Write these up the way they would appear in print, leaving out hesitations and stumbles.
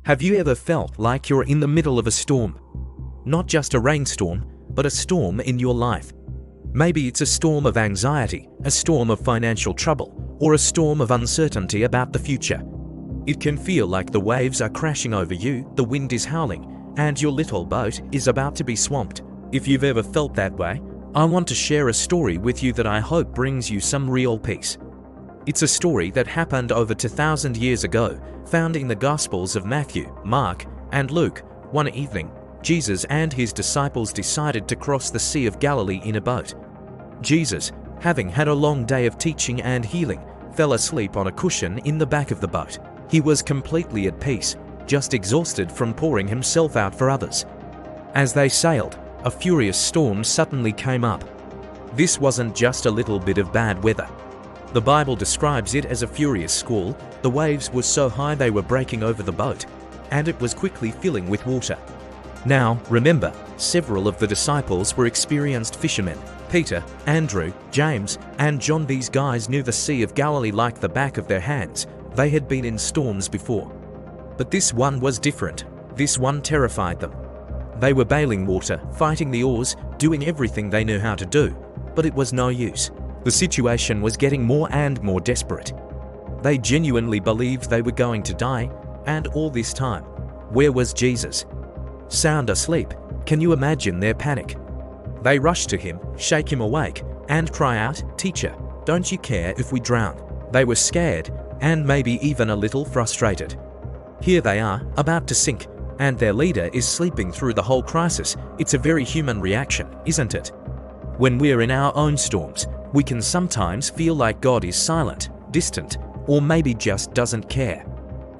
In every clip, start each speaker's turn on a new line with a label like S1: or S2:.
S1: Have you ever felt like you're in the middle of a storm? Not just a rainstorm, but a storm in your life. Maybe it's a storm of anxiety, a storm of financial trouble, or a storm of uncertainty about the future. It can feel like the waves are crashing over you, the wind is howling, and your little boat is about to be swamped. If you've ever felt that way, I want to share a story with you that I hope brings you some real peace. It's a story that happened over 2,000 years ago, found in the Gospels of Matthew, Mark, and Luke. One evening, Jesus and his disciples decided to cross the Sea of Galilee in a boat. Jesus, having had a long day of teaching and healing, fell asleep on a cushion in the back of the boat. He was completely at peace, just exhausted from pouring himself out for others. As they sailed, a furious storm suddenly came up. This wasn't just a little bit of bad weather. The Bible describes it as a furious squall. The waves were so high they were breaking over the boat, and it was quickly filling with water. Now, remember, several of the disciples were experienced fishermen. Peter, Andrew, James, and John. These guys knew the Sea of Galilee like the back of their hands. They had been in storms before. But this one was different. This one terrified them. They were bailing water, fighting the oars, doing everything they knew how to do, but it was no use. The situation was getting more and more desperate. They genuinely believed they were going to die, and all this time, where was Jesus? Sound asleep? Can you imagine their panic? They rush to him, shake him awake, and cry out, "Teacher, don't you care if we drown?" They were scared, and maybe even a little frustrated. Here they are, about to sink, and their leader is sleeping through the whole crisis. It's a very human reaction, isn't it? When we're in our own storms, we can sometimes feel like God is silent, distant, or maybe just doesn't care.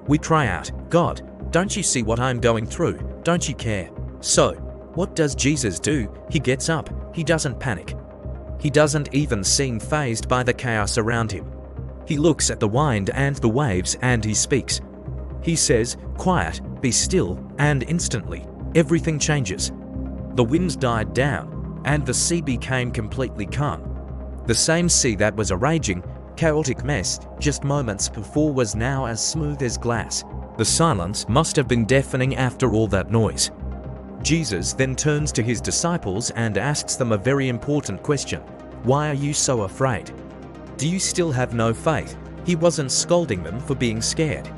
S1: We cry out, "God, don't you see what I'm going through? Don't you care?" So, what does Jesus do? He gets up. He doesn't panic. He doesn't even seem fazed by the chaos around him. He looks at the wind and the waves and he speaks. He says, "Quiet, be still," and instantly, everything changes. The winds died down, and the sea became completely calm. The same sea that was a raging, chaotic mess just moments before was now as smooth as glass. The silence must have been deafening after all that noise. Jesus then turns to his disciples and asks them a very important question. Why are you so afraid? Do you still have no faith? He wasn't scolding them for being scared.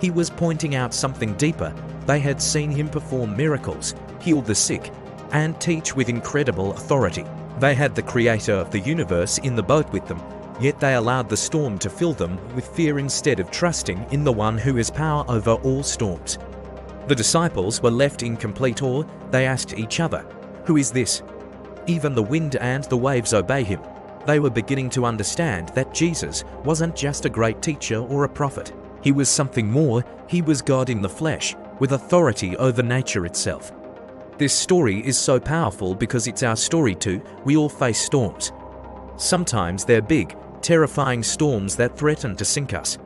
S1: He was pointing out something deeper. They had seen him perform miracles, heal the sick, and teach with incredible authority. They had the creator of the universe in the boat with them, yet they allowed the storm to fill them with fear instead of trusting in the one who has power over all storms. The disciples were left in complete awe. They asked each other, "Who is this? Even the wind and the waves obey him." They were beginning to understand that Jesus wasn't just a great teacher or a prophet. He was something more. He was God in the flesh, with authority over nature itself. This story is so powerful because it's our story too. We all face storms. Sometimes they're big, terrifying storms that threaten to sink us.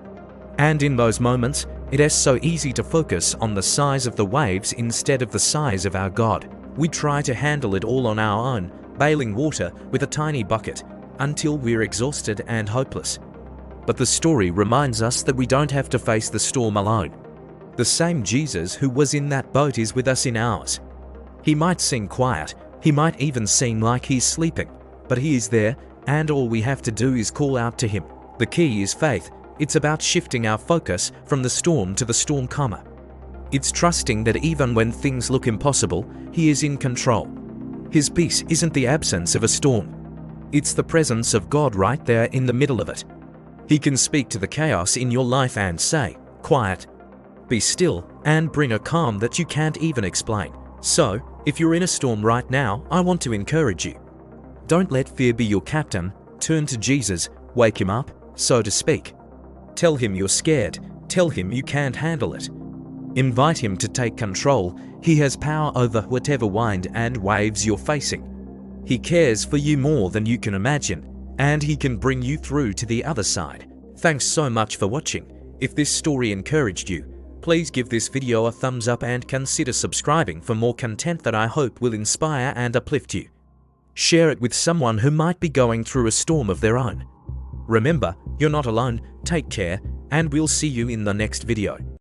S1: And in those moments, it is so easy to focus on the size of the waves instead of the size of our God. We try to handle it all on our own, bailing water with a tiny bucket, until we're exhausted and hopeless. But the story reminds us that we don't have to face the storm alone. The same Jesus who was in that boat is with us in ours. He might seem quiet, he might even seem like he's sleeping, but he is there, and all we have to do is call out to him. The key is faith. It's about shifting our focus from the storm to the storm calmer. It's trusting that even when things look impossible, he is in control. His peace isn't the absence of a storm. It's the presence of God right there in the middle of it. He can speak to the chaos in your life and say, "Quiet, be still," and bring a calm that you can't even explain. So, if you're in a storm right now, I want to encourage you. Don't let fear be your captain. Turn to Jesus, wake him up, so to speak. Tell him you're scared. Tell him you can't handle it. Invite him to take control. He has power over whatever wind and waves you're facing. He cares for you more than you can imagine, and he can bring you through to the other side. Thanks so much for watching. If this story encouraged you, please give this video a thumbs up and consider subscribing for more content that I hope will inspire and uplift you. Share it with someone who might be going through a storm of their own. Remember, you're not alone. Take care, and we'll see you in the next video.